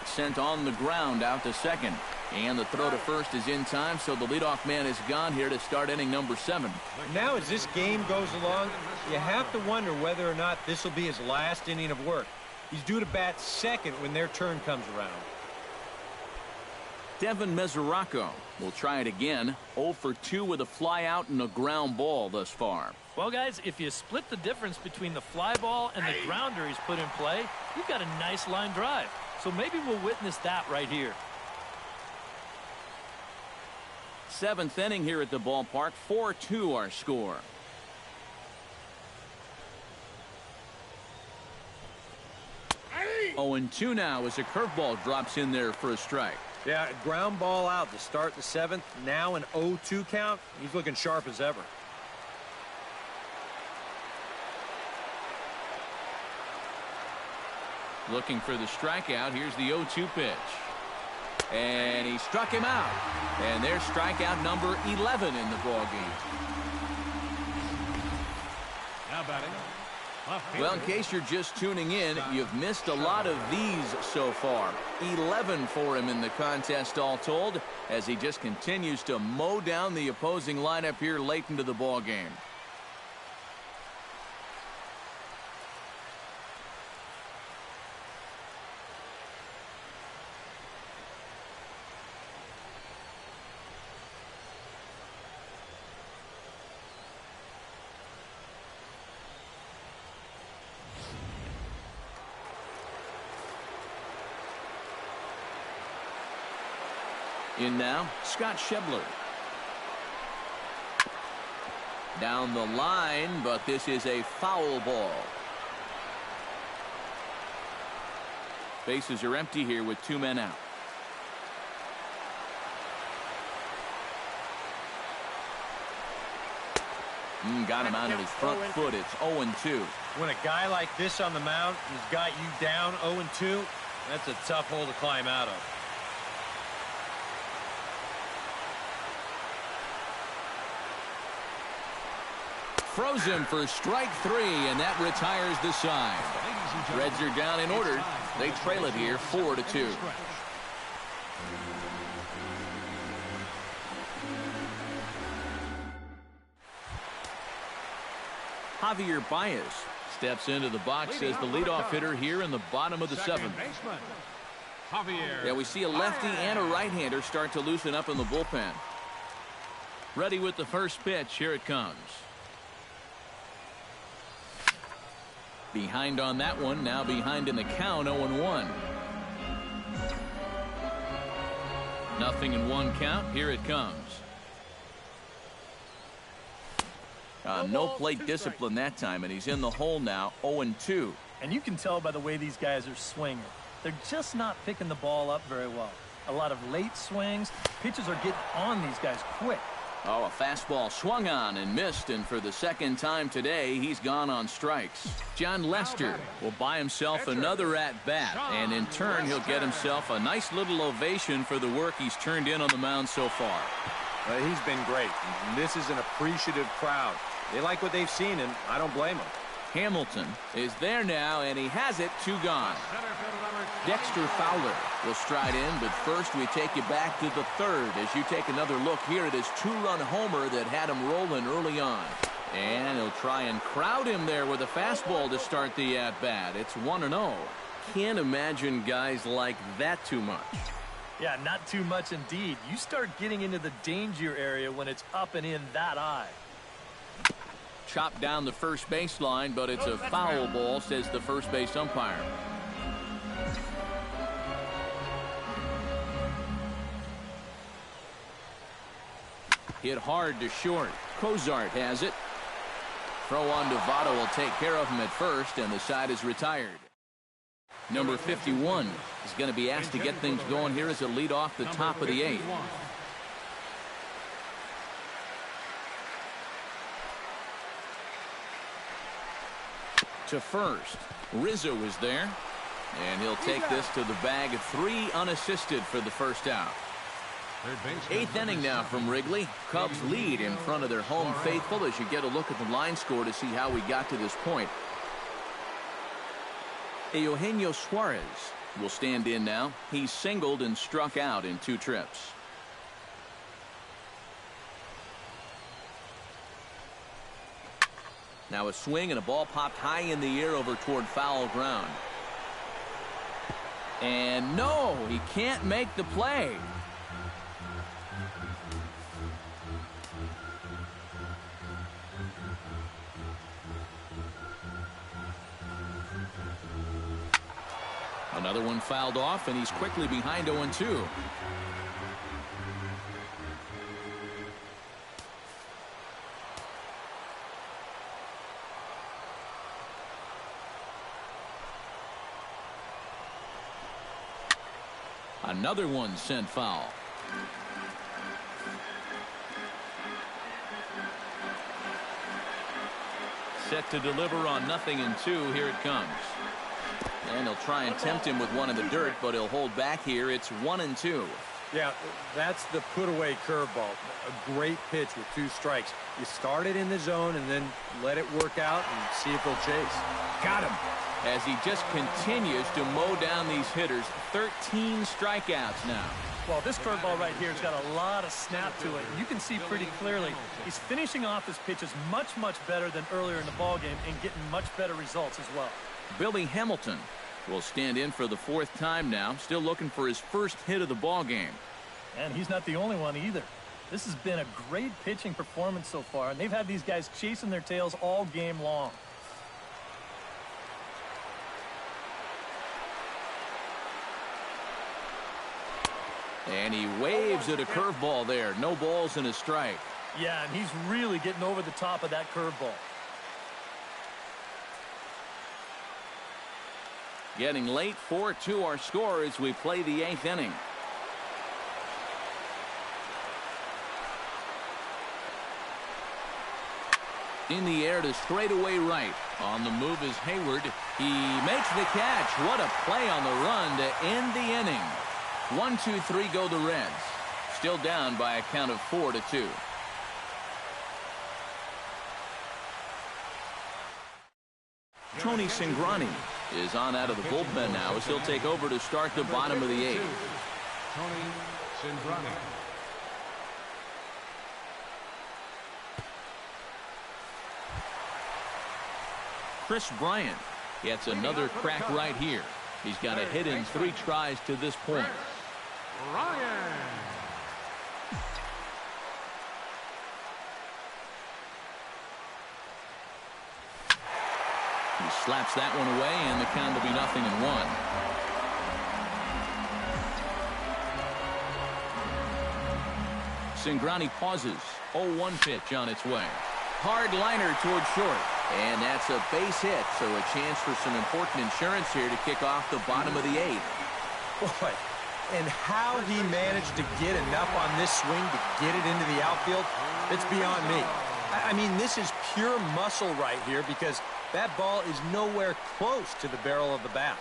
Sent on the ground out to second. And the throw to first is in time, so the leadoff man is gone here to start inning number 7. Now as this game goes along, you have to wonder whether or not this will be his last inning of work. He's due to bat second when their turn comes around. Devin Mesoraco will try it again. 0 for 2 with a fly out and a ground ball thus far. Well, guys, if you split the difference between the fly ball and the grounder he's put in play, you've got a nice line drive. So maybe we'll witness that right here. 7th inning here at the ballpark. 4-2 our score. Oh, and 2 now as a curveball drops in there for a strike. Yeah, ground ball out to start the 7th. Now an 0-2 count. He's looking sharp as ever. Looking for the strikeout. Here's the 0-2 pitch. And he struck him out. And there's strikeout number 11 in the ballgame. Now batting. Well, in case you're just tuning in, you've missed a lot of these so far. 11 for him in the contest all told, as he just continues to mow down the opposing lineup here late into the ballgame. In now, Scott Schebler. Down the line, but this is a foul ball. Bases are empty here with 2 men out. Got him out of his front foot. It's 0-2. When a guy like this on the mound has got you down 0-2, that's a tough hole to climb out of. Throws him for strike 3, and that retires the side. Reds are down in order. They trail it here 4-2. Javier Baez steps into the box as the leadoff hitter here in the bottom of the 7th. Yeah, we see a lefty and a right-hander start to loosen up in the bullpen. Ready with the first pitch. Here it comes. Behind on that one, now behind in the count, 0-1. Nothing in 1 count. Here it comes. No plate discipline that time, and he's in the hole now, 0-2. And you can tell by the way these guys are swinging. They're just not picking the ball up very well. A lot of late swings. Pitchers are getting on these guys quick. Oh, a fastball swung on and missed, and for the 2nd time today, he's gone on strikes. John Lester will buy himself another at-bat, and in turn, he'll get himself a nice little ovation for the work he's turned in on the mound so far. He's been great. This is an appreciative crowd. They like what they've seen, and I don't blame them. Hamilton is there now, and he has it. 2 gone. Dexter Fowler will stride in, but first we take you back to the 3rd as you take another look here at his 2-run homer that had him rolling early on. And he'll try and crowd him there with a fastball to start the at-bat. It's 1-0. Can't imagine guys like that too much. Yeah, not too much indeed. You start getting into the danger area when it's up and in that high. Chopped down the first baseline, but it's a foul ball, says the first base umpire. Hit hard to short. Cozart has it. Throw on to Votto will take care of him at first, and the side is retired. Number 51 is going to be asked to get things going here as a lead off the top of the 8th. To first. Rizzo is there, and he'll take this to the bag of 3 unassisted for the first out. 8th inning now from Wrigley. Cubs lead in front of their home faithful as you get a look at the line score to see how we got to this point. Eugenio Suarez will stand in now. He's singled and struck out in 2 trips. Now a swing and a ball popped high in the air over toward foul ground. And no, he can't make the play. Another one fouled off, and he's quickly behind 0-2. Another one sent foul. Set to deliver on 0-2. Here it comes. And he'll try and tempt him with one in the dirt, but he'll hold back here. It's 1-2. Yeah, that's the put-away curveball. A great pitch with 2 strikes. You start it in the zone and then let it work out and see if he'll chase. Got him. As he just continues to mow down these hitters. 13 strikeouts now. Well, this curveball right here has got a lot of snap to it. You can see pretty clearly he's finishing off his pitches much, much better than earlier in the ballgame and getting much better results as well. Billy Hamilton will stand in for the 4th time now, still looking for his first hit of the ball game. And he's not the only one either. This has been a great pitching performance so far, and they've had these guys chasing their tails all game long. And he waves at a curveball there. No balls and a strike. Yeah, and he's really getting over the top of that curveball. Getting late, 4-2 our score as we play the 8th inning. In the air to straightaway right. On the move is Hayward. He makes the catch. What a play on the run to end the inning. 1-2-3 go the Reds. Still down by a count of 4-2. Tony Cingrani is on out of the bullpen now as he'll take over to start the bottom of the 8th. Tony Cingrani. Chris Bryant gets another crack right here. He's got a hit in 3 tries to this point. Ryan. He slaps that one away, and the count will be 0-1. Cingrani pauses. 0-1 pitch on its way. Hard liner toward short. And that's a base hit, so a chance for some important insurance here to kick off the bottom of the 8th. Boy, and how he managed to get enough on this swing to get it into the outfield, it's beyond me. I mean, this is pure muscle right here because that ball is nowhere close to the barrel of the bat.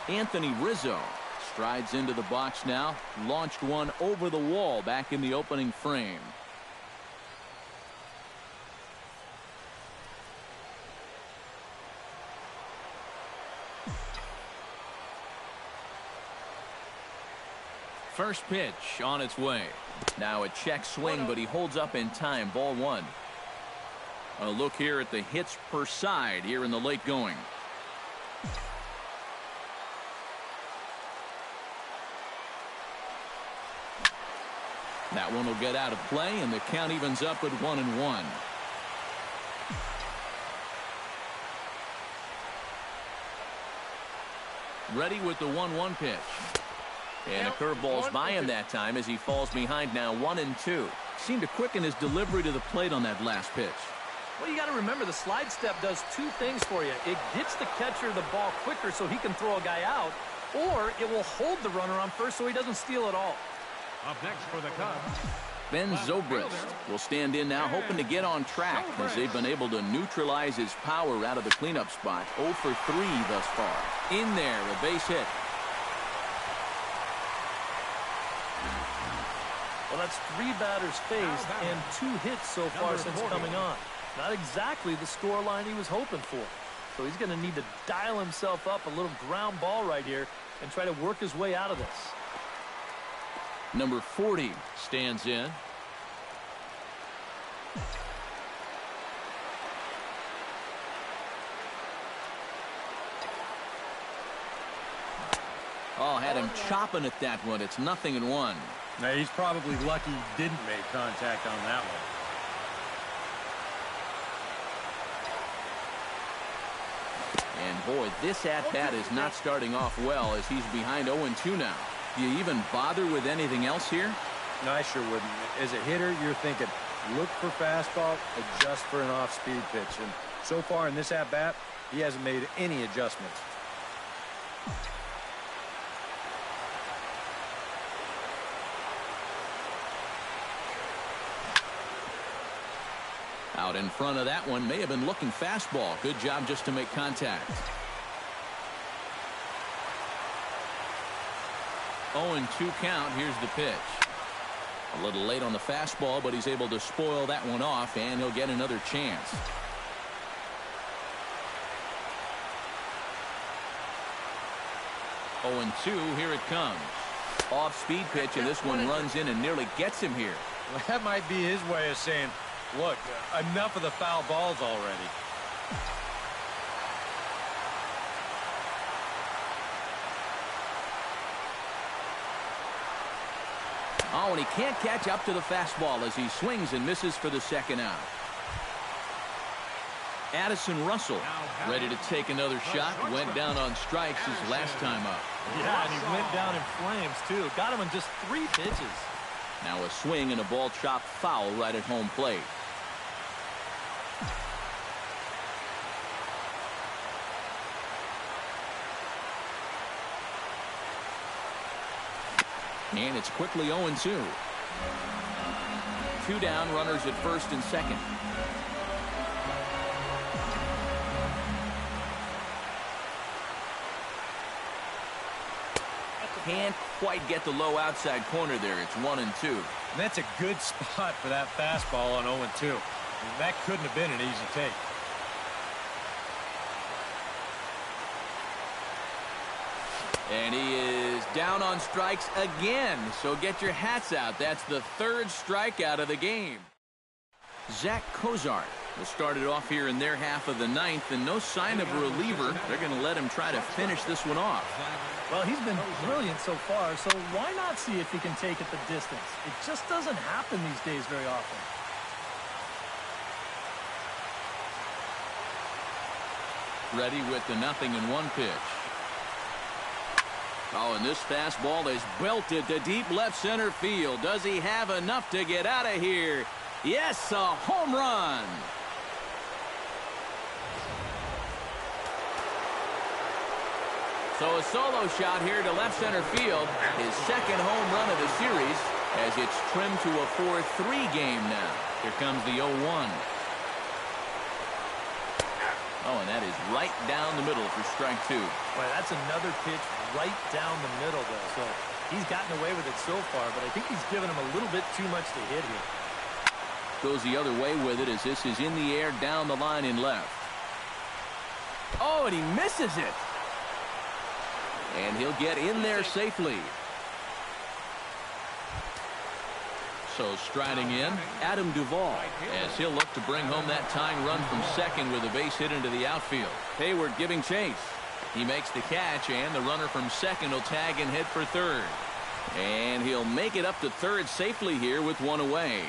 Anthony Rizzo strides into the box now. Launched one over the wall back in the opening frame. First pitch on its way. Now a check swing, but he holds up in time. Ball one. A look here at the hits per side here in the late going. That one will get out of play, and the count evens up at 1-1. Ready with the 1-1 pitch. And a curveball's by him that time as he falls behind now 1-2. Seemed to quicken his delivery to the plate on that last pitch. Well, you got to remember the slide step does two things for you. It gets the catcher the ball quicker so he can throw a guy out, or it will hold the runner on first so he doesn't steal it all. Up next for the Cubs, Ben Zobrist will stand in now, hoping to get on track as they've been able to neutralize his power out of the cleanup spot. 0 for 3 thus far. In there, a base hit. Well, that's 3 batters faced and 2 hits so far since coming on. Not exactly the score line he was hoping for. So he's going to need to dial himself up a little ground ball right here and try to work his way out of this. Number 40 stands in. Oh, had him chopping at that one. It's 0-1. Now, he's probably lucky he didn't make contact on that one. And boy, this at-bat is not starting off well as he's behind 0-2 now. Do you even bother with anything else here? No, I sure wouldn't. As a hitter, you're thinking, look for fastball, adjust for an off-speed pitch. And so far in this at-bat, he hasn't made any adjustments. Out in front of that one, may have been looking fastball. Good job just to make contact. 0-2 count. Here's the pitch. A little late on the fastball, but he's able to spoil that one off, and he'll get another chance. Oh, and 2, here it comes. Off-speed pitch, and this one runs in and nearly gets him here. Well, that might be his way of saying, look, enough of the foul balls already. Oh, and he can't catch up to the fastball as he swings and misses for the second out. Addison Russell ready to take another shot. Went down on strikes his last time up. Yeah, and he went down in flames, too. Got him in just 3 pitches. Now a swing and a ball chopped foul right at home plate. And it's quickly 0-2. 2 down, runners at first and second. Can't quite get the low outside corner there. It's 1-2. And that's a good spot for that fastball on 0-2. That couldn't have been an easy take. And he is down on strikes again. So get your hats out. That's the 3rd strikeout of the game. Zach Cozart will start it off here in their half of the 9th, and no sign of a reliever. They're going to let him try to finish this one off. Well, he's been brilliant so far, so why not see if he can take it the distance? It just doesn't happen these days very often. Ready with the 0-1 pitch. Oh, and this fastball is belted to deep left center field. Does he have enough to get out of here? Yes, a home run. So a solo shot here to left center field. His 2nd home run of the series as it's trimmed to a 4-3 game now. Here comes the 0-1. Oh, and that is right down the middle for strike 2. Boy, that's another pitch right down the middle, though. So he's gotten away with it so far, but I think he's given him a little bit too much to hit here. Goes the other way with it as this is in the air down the line in left. Oh, and he misses it. And he'll get in there safely. So striding in, Adam Duvall, as he'll look to bring home that tying run from second with a base hit into the outfield. Hayward giving chase. He makes the catch, and the runner from second will tag and head for third. And he'll make it up to third safely here with one away.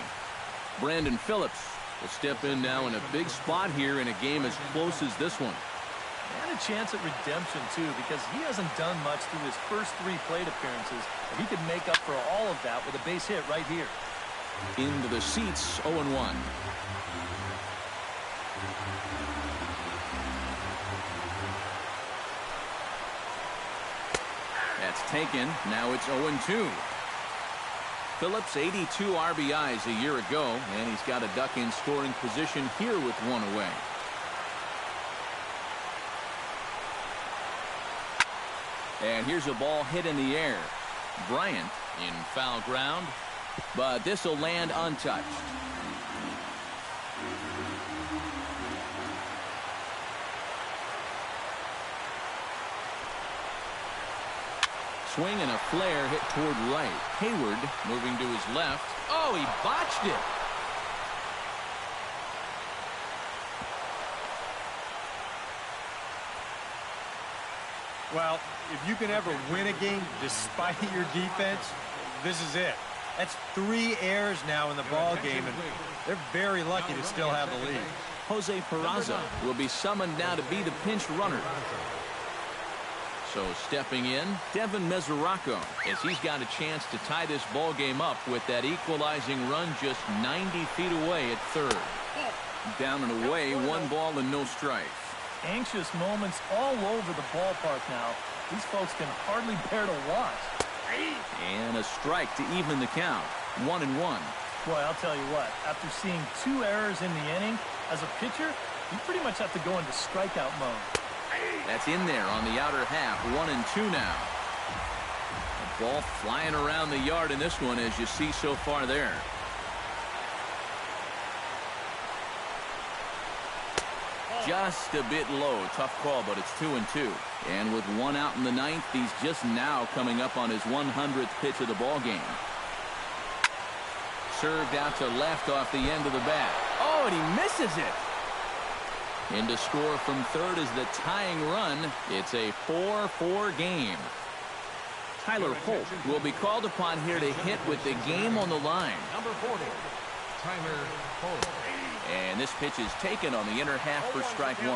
Brandon Phillips will step in now in a big spot here in a game as close as this one. And a chance at redemption, too, because he hasn't done much through his first 3 plate appearances. But he could make up for all of that with a base hit right here. Into the seats, 0-1. That's taken. Now it's 0-2. Phillips 82 RBIs a year ago, and he's got a duck in scoring position here with one away. And here's a ball hit in the air. Bryant in foul ground, but this will land untouched. Swing and a flare hit toward right. Hayward moving to his left. Oh, he botched it. Well, if you can ever win a game despite your defense, this is it. That's 3 errors now in the ball game, and they're very lucky to still have the lead. Jose Peraza will be summoned now to be the pinch runner. So stepping in, Devin Mesoraco, as he's got a chance to tie this ball game up with that equalizing run just 90 feet away at third. Down and away, 1 ball and no strikes. Anxious moments all over the ballpark now. These folks can hardly bear to watch. And a strike to even the count. 1-1. Boy, I'll tell you what, after seeing 2 errors in the inning, as a pitcher, you pretty much have to go into strikeout mode. That's in there on the outer half. 1-2 now. A ball flying around the yard in this one, as you see so far there. Just a bit low. Tough call, but it's 2-2. And with 1 out in the 9th, he's just now coming up on his 100th pitch of the ball game. Served out to left off the end of the bat. Oh, and he misses it. In to score from third is the tying run. It's a 4-4 game. Tyler Holt will be called upon here to hit with the game on the line. Number 40, Tyler Holt. And this pitch is taken on the inner half for strike 1.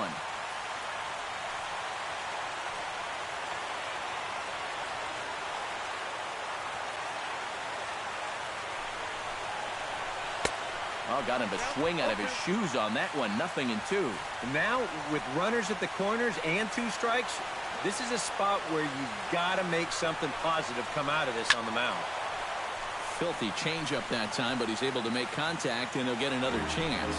Oh, got him to swing out of his shoes on that one. 0-2. And now, with runners at the corners and 2 strikes, this is a spot where you've got to make something positive come out of this on the mound. Filthy changeup that time, but he's able to make contact, and he'll get another chance.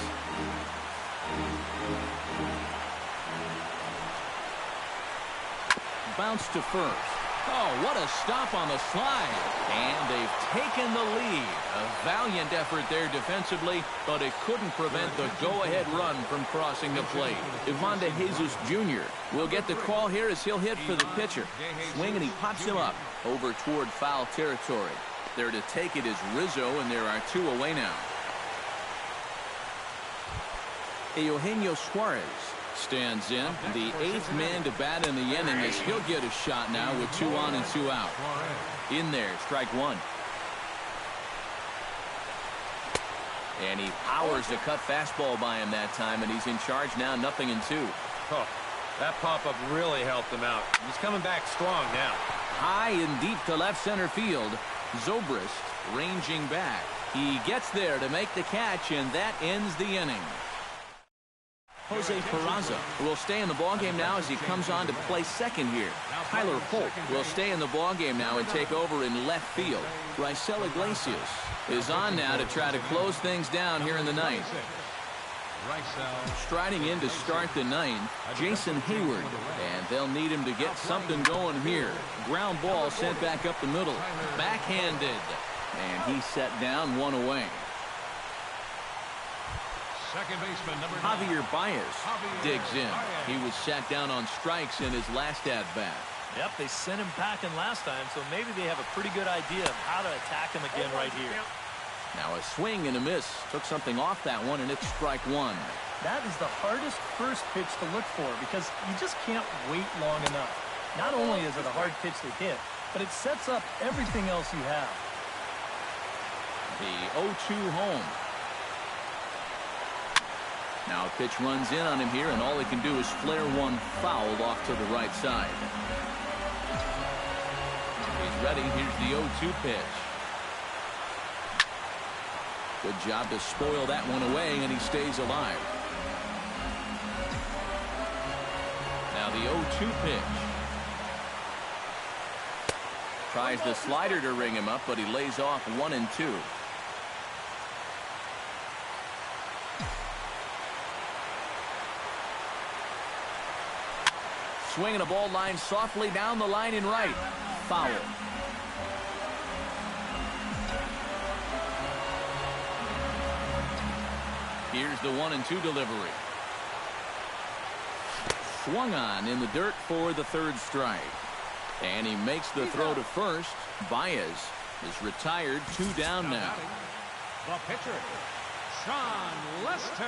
Bounce to first. Oh, what a stop on the slide. And they've taken the lead. A valiant effort there defensively, but it couldn't prevent the go-ahead run from crossing the plate. Ivan De Jesus Jr. will get the call here as he'll hit for the pitcher. Swing, and he pops him up over toward foul territory. There to take it is Rizzo, and there are 2 away now. Eugenio Suarez stands in, the 8th man to bat in the inning, as he'll get a shot now with 2 on and 2 out. In there, strike 1. And he powers the cut fastball by him that time, and he's in charge now, 0-2. Oh, that pop-up really helped him out. He's coming back strong now. High and deep to left center field. Zobrist ranging back. He gets there to make the catch, and that ends the inning. Jose Peraza will stay in the ballgame now as he comes on to play second here. Tyler Holt will stay in the ballgame now and take over in left field. Raisel Iglesias is on now to try to close things down here in the 9th. Striding in to start the 9th, Jason Hayward, and they'll need him to get something going here. Ground ball sent back up the middle, backhanded, and he's set down, 1 away. Second baseman, number 9. Javier Baez digs in. He was sat down on strikes in his last at-bat. Yep, they sent him packing last time, so maybe they have a pretty good idea of how to attack him again right here. Now a swing and a miss. Took something off that one, and it's strike one. That is the hardest first pitch to look for because you just can't wait long enough. Not only is it a hard pitch to hit, but it sets up everything else you have. The 0-2 home. Now a pitch runs in on him here, and all he can do is flare one foul off to the right side. He's ready. Here's the 0-2 pitch. Good job to spoil that one away, and he stays alive. Now the 0-2 pitch. Tries the slider to ring him up, but he lays off 1-2. Swinging a ball line softly down the line in right. Foul. Here's the 1-2 delivery. Swung on in the dirt for the third strike. And he makes the throw to first. Baez is retired, 2 down now. The pitcher, Sean Lester.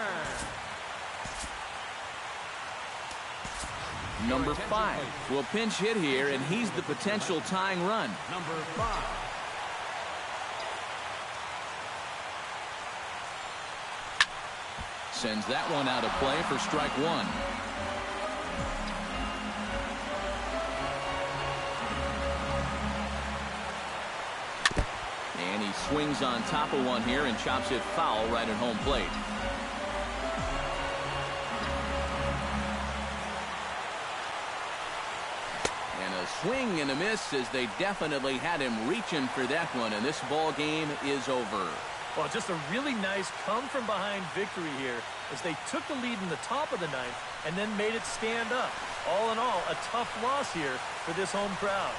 Number 5 will pinch hit here, and he's the potential tying run. Number 5. Sends that one out of play for strike one. And he swings on top of one here and chops it foul right at home plate. And a swing and a miss as they definitely had him reaching for that one, and this ball game is over. Well, just a really nice come-from-behind victory here as they took the lead in the top of the ninth and then made it stand up. All in all, a tough loss here for this home crowd.